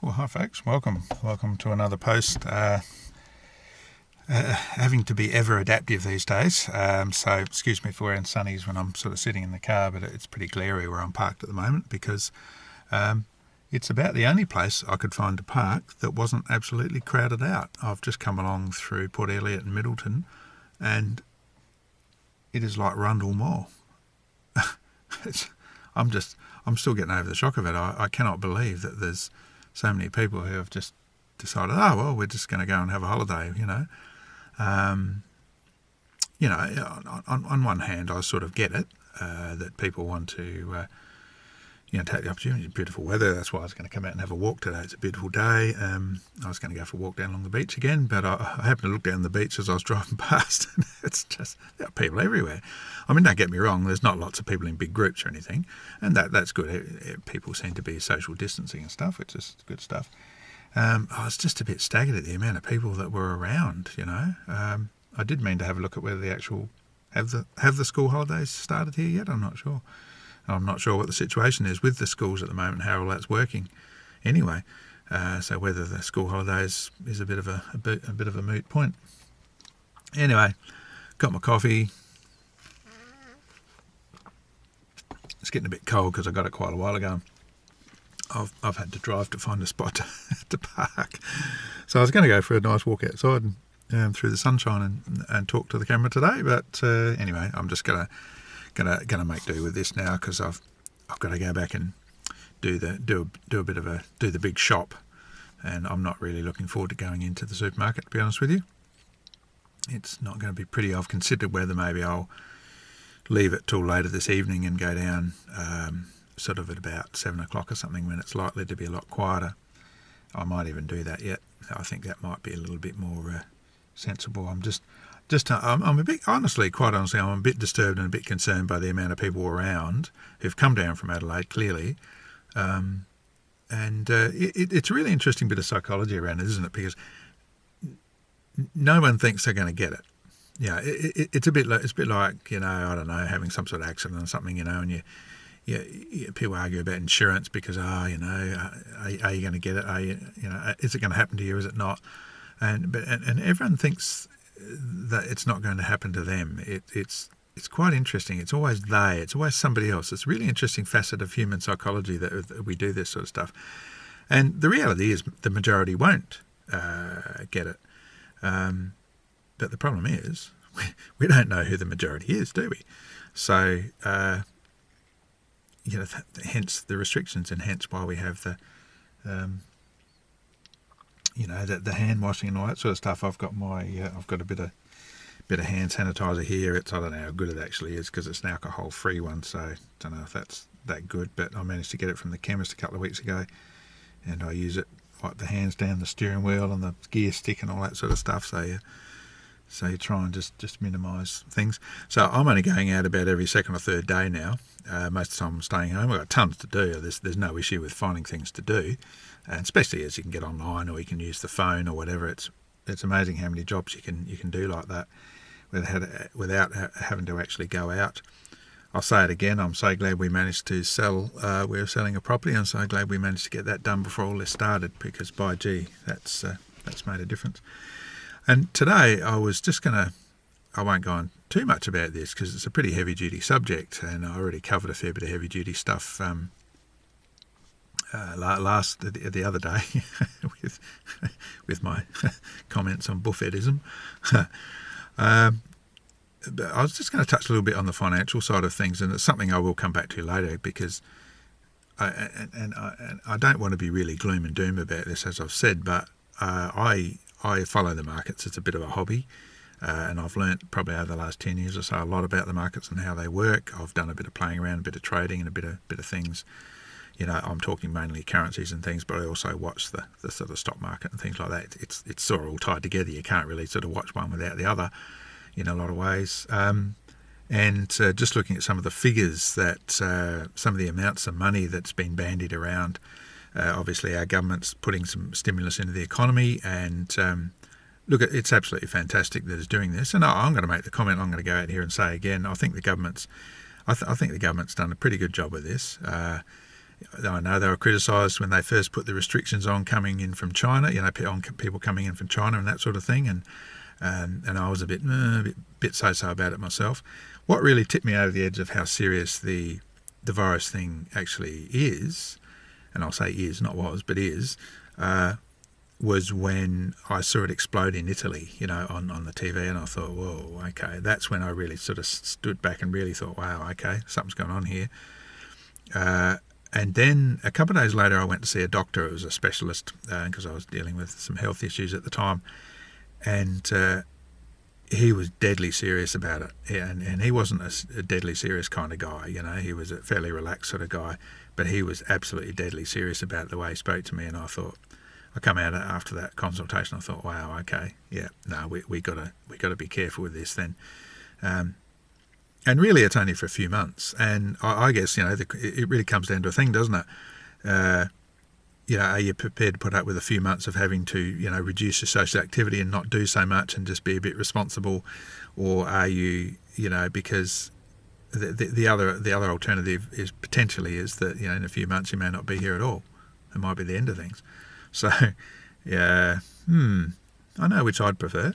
Well, hi folks, welcome to another post. Having to be ever adaptive these days, so excuse me for wearing sunnies when I'm sort of sitting in the car, but it's pretty glary where I'm parked at the moment because it's about the only place I could find to park that wasn't absolutely crowded out. I've just come along through Port Elliot and Middleton, and it is like Rundle Mall. it's, I'm still getting over the shock of it. I cannot believe that there's so many people who have just decided, oh well, we're just going to go and have a holiday. Um, on one hand, I sort of get it that people want to, take the opportunity. It's beautiful weather. That's why I was going to come out and have a walk today. It's a beautiful day. I was going to go for a walk down along the beach again, but I happened to look down the beach as I was driving past, and it's just there are people everywhere. I mean, don't get me wrong. There's not lots of people in big groups or anything, and that's good. People seem to be social distancing and stuff, which is good stuff. I was just a bit staggered at the amount of people that were around. I did mean to have a look at whether the actual have the school holidays started here yet. I'm not sure. I'm not sure what the situation is with the schools at the moment, how all that's working. Anyway, so whether the school holidays is a bit of a moot point. Anyway, got my coffee. It's getting a bit cold because I got it quite a while ago. I've had to drive to find a spot to park. So I was going to go for a nice walk outside and through the sunshine and talk to the camera today. But anyway, I'm just gonna make do with this now because I've got to go back and do the big shop, and I'm not really looking forward to going into the supermarket, to be honest with you. It's not going to be pretty. I've considered whether maybe I'll leave it till later this evening and go down sort of at about 7 o'clock or something when it's likely to be a lot quieter. I might even do that yet. I think that might be a little bit more sensible. I'm a bit, quite honestly, I'm a bit disturbed and a bit concerned by the amount of people around who've come down from Adelaide, clearly. It's a really interesting bit of psychology around it, isn't it? Because no one thinks they're going to get it. Yeah, it's a bit like, I don't know, having some sort of accident or something, and people argue about insurance because, are you going to get it? Is it going to happen to you? Is it not? And everyone thinks that it's not going to happen to them. It's quite interesting. It's always they. It's always somebody else. It's a really interesting facet of human psychology that we do this sort of stuff. And the reality is the majority won't get it. But the problem is we don't know who the majority is, do we? So, hence the restrictions, and hence why we have the the hand washing and all that sort of stuff. I've got a bit of hand sanitizer here. I don't know how good it actually is because it's an alcohol free one, so I don't know if that's that good, but I managed to get it from the chemist a couple of weeks ago, and I use it, wipe the hands down the steering wheel and the gear stick and all that sort of stuff. So you try and just minimise things. So I'm only going out about every second or third day now. Most of the time I'm staying home. I've got tons to do. There's no issue with finding things to do, and especially as you can get online or you can use the phone or whatever. It's amazing how many jobs you can do like that without having to actually go out. I'll say it again. I'm so glad we managed to sell. We're selling a property. I'm so glad we managed to get that done before all this started, because by gee, that's made a difference. And today I was just I won't go on too much about this because it's a pretty heavy duty subject, and I already covered a fair bit of heavy duty stuff the other day with my comments on buffetism. But I was just going to touch a little bit on the financial side of things, and it's something I will come back to later because I don't want to be really gloom and doom about this, as I've said, but I follow the markets. It's a bit of a hobby, and I've learnt probably over the last 10 years or so a lot about the markets and how they work. I've done a bit of playing around, a bit of trading, and a bit of things. I'm talking mainly currencies and things, but I also watch the sort of stock market and things like that. It's sort of all tied together. You can't really sort of watch one without the other in a lot of ways. And just looking at some of the figures that some of the amounts of money that's been bandied around. Obviously, our government's putting some stimulus into the economy, and look, it's absolutely fantastic that it's doing this. And I'm going to make the comment. I'm going to go out here and say again, I think the government's done a pretty good job with this. I know they were criticised when they first put the restrictions on coming in from China, on people coming in from China and that sort of thing, and I was a bit so-so about it myself. What really tipped me over the edge of how serious the virus thing actually is, and I'll say is, not was, but is, was when I saw it explode in Italy, on the TV, and I thought, whoa, okay, that's when I really sort of stood back and really thought, wow, okay, something's going on here. And then a couple of days later, I went to see a doctor. It was a specialist because I was dealing with some health issues at the time, and he was deadly serious about it. And he wasn't a deadly serious kind of guy, he was a fairly relaxed sort of guy, but he was absolutely deadly serious about the way he spoke to me. And I thought, I come out after that consultation, I thought, wow, okay, yeah, no, we got to be careful with this then. And really, it's only for a few months. And I guess, it really comes down to a thing, doesn't it? Are you prepared to put up with a few months of having to, reduce your social activity and not do so much and just be a bit responsible? Or are you, because the other alternative is potentially is that, in a few months you may not be here at all. It might be the end of things. So, yeah, I know which I'd prefer.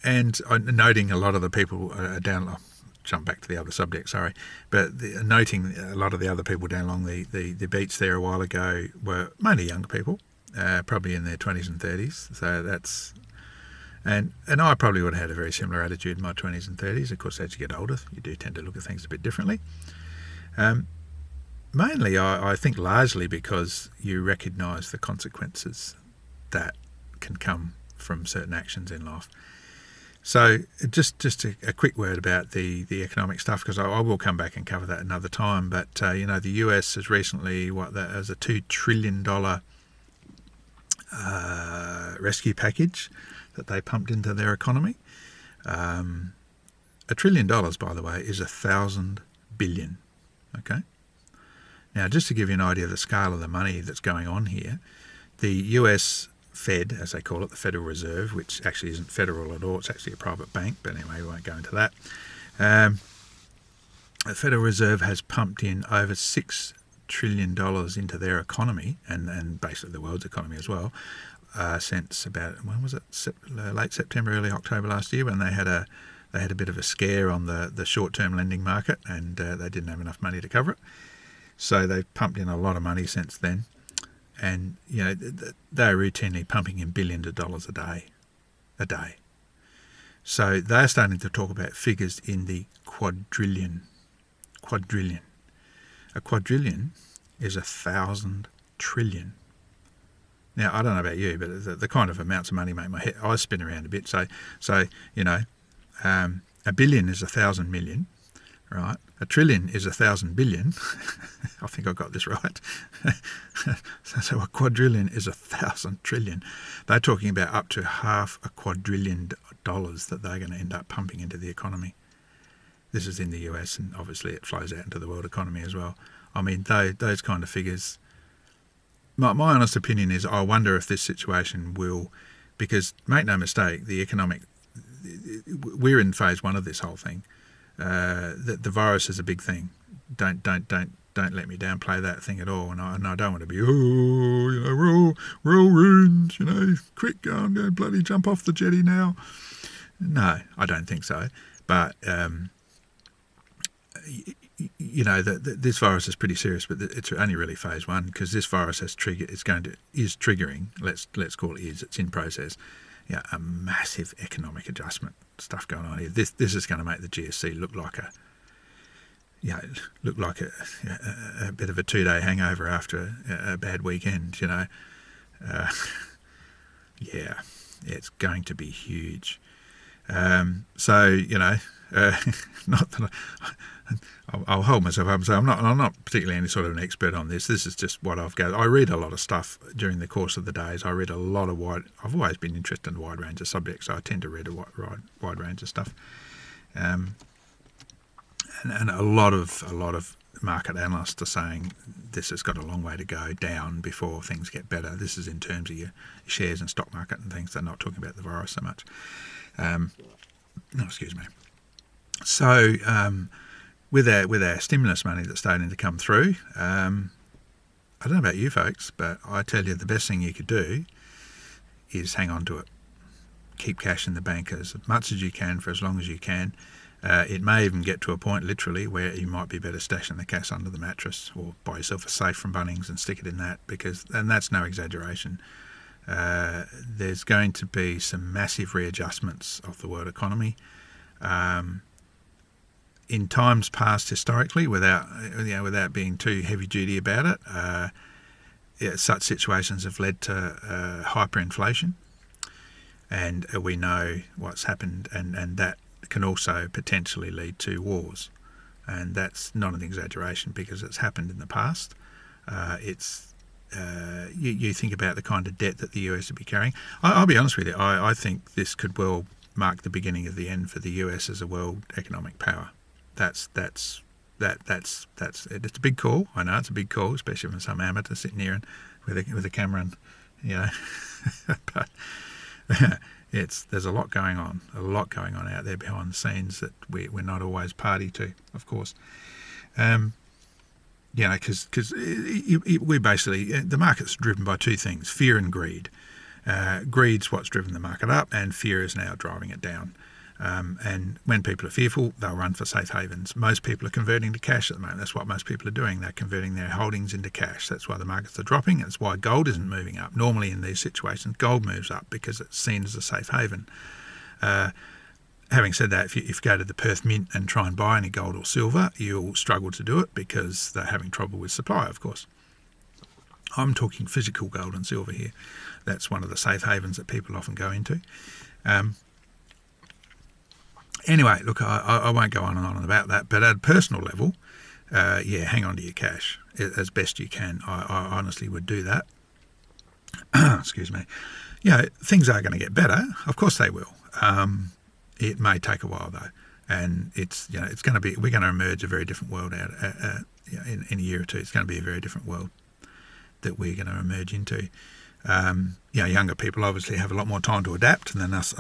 And noting a lot of the people down, jump back to the other subject, sorry, but noting a lot of the other people down along the beach there a while ago were mainly young people, probably in their 20s and 30s. So that's, and I probably would have had a very similar attitude in my 20s and 30s. Of course, as you get older, you do tend to look at things a bit differently. Mainly, I think largely because you recognise the consequences that can come from certain actions in life. So just a quick word about the economic stuff, because I will come back and cover that another time. But the US has recently as a $2 trillion rescue package that they pumped into their economy. $1 trillion, by the way, is 1,000 billion. Okay. Now, just to give you an idea of the scale of the money that's going on here, the US Fed, as they call it, the Federal Reserve, which actually isn't federal at all, it's actually a private bank, but anyway, we won't go into that. The Federal Reserve has pumped in over $6 trillion into their economy, and basically the world's economy as well, since about, when was it, late September, early October last year, when they had a bit of a scare on the short-term lending market, and they didn't have enough money to cover it. So they've pumped in a lot of money since then. And, they're routinely pumping in billions of dollars a day. So they're starting to talk about figures in the quadrillion. A quadrillion is 1,000 trillion. Now, I don't know about you, but the kind of amounts of money make my eyes spin around a bit. So a billion is 1,000 million, right? A trillion is 1,000 billion. I think I got this right. So a quadrillion is 1,000 trillion. They're talking about up to $500 billion that they're going to end up pumping into the economy. This is in the US, and obviously it flows out into the world economy as well. I mean, those kind of figures. My honest opinion is I wonder if this situation will, because make no mistake, we're in phase one of this whole thing. The virus is a big thing. Don't let me downplay that thing at all. And I don't want to be we're all ruined. Quick, go and bloody jump off the jetty now. No, I don't think so. But this virus is pretty serious. But it's only really phase one, because this virus is triggering. Let's call it is. It's in process. A massive economic adjustment stuff going on here. This is going to make the GFC look like a bit of a 2-day hangover after a bad weekend. It's going to be huge. Not that I'll hold myself up and say I'm not particularly any sort of an expert on this. This is just what I've gathered. I read a lot of stuff during the course of the days. I read a lot of I've always been interested in a wide range of subjects, so I tend to read a wide range of stuff. And a lot of market analysts are saying this has got a long way to go down before things get better. This is in terms of your shares and stock market and things. They're not talking about the virus so much. Excuse me. So with our stimulus money that's starting to come through, I don't know about you folks, but I tell you the best thing you could do is hang on to it. Keep cash in the bank as much as you can for as long as you can. It may even get to a point, literally, where you might be better stashing the cash under the mattress or buy yourself a safe from Bunnings and stick it in that, and that's no exaggeration. There's going to be some massive readjustments of the world economy. In times past, historically, without being too heavy duty about it, such situations have led to hyperinflation, and we know what's happened, and that can also potentially lead to wars, and that's not an exaggeration because it's happened in the past. You think about the kind of debt that the US would be carrying. I'll be honest with you. I think this could well mark the beginning of the end for the US as a world economic power. It's a big call. I know it's a big call, especially from some amateur sitting here and with a camera, and but there's a lot going on out there behind the scenes that we're not always party to, of course. Because we basically, the market's driven by two things: fear and greed. Greed's what's driven the market up, and fear is now driving it down. And when people are fearful, they'll run for safe havens. Most people are converting to cash at the moment. That's what most people are doing. They're converting their holdings into cash. That's why the markets are dropping. That's why gold isn't moving up. Normally in these situations, gold moves up because it's seen as a safe haven. Having said that, if you go to the Perth Mint and try and buy any gold or silver, you'll struggle to do it because they're having trouble with supply, of course. I'm talking physical gold and silver here. That's one of the safe havens that people often go into. Anyway, look, I won't go on and on about that, but at a personal level, hang on to your cash as best you can. I honestly would do that. Excuse me. Things are going to get better. Of course they will. It may take a while though, and it's going to be. We're going to emerge a very different world out in a year or two. It's going to be a very different world that we're going to emerge into. Younger people obviously have a lot more time to adapt than us,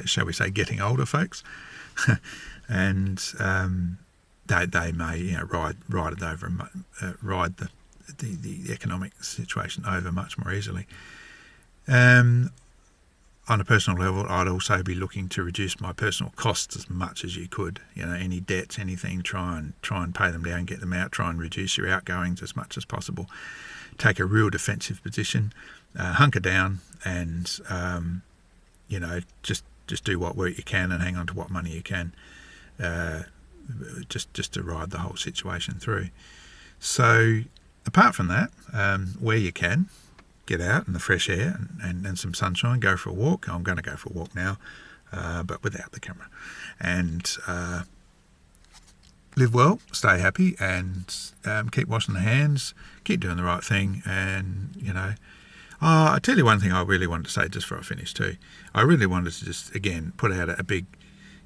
shall we say, getting older folks, and they may ride it over, ride the economic situation over much more easily. On a personal level, I'd also be looking to reduce my personal costs as much as you could. Any debts, anything, try and pay them down, get them out. Try and reduce your outgoings as much as possible. Take a real defensive position, hunker down, and just do what work you can and hang on to what money you can, just to ride the whole situation through. So, apart from that, where you can, get out in the fresh air and some sunshine. Go for a walk. I'm going to go for a walk now, but without the camera, and live well, stay happy, and keep washing the hands, keep doing the right thing, and I tell you one thing I really wanted to say just before I finish too. I really wanted to just again put out a big,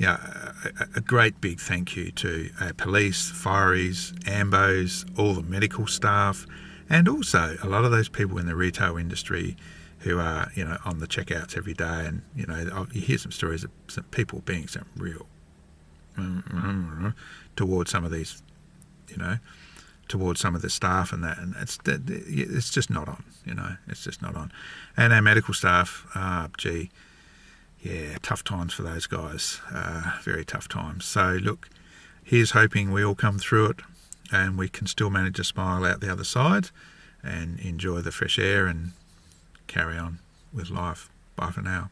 a great big thank you to our police, fireys, ambos, all the medical staff, and also a lot of those people in the retail industry who are on the checkouts every day, and you hear some stories of some people being some real towards some of these, towards some of the staff and that, and it's just not on, it's just not on. And our medical staff, tough times for those guys, very tough times. So look, here's hoping we all come through it and we can still manage to smile out the other side and enjoy the fresh air and carry on with life. Bye for now.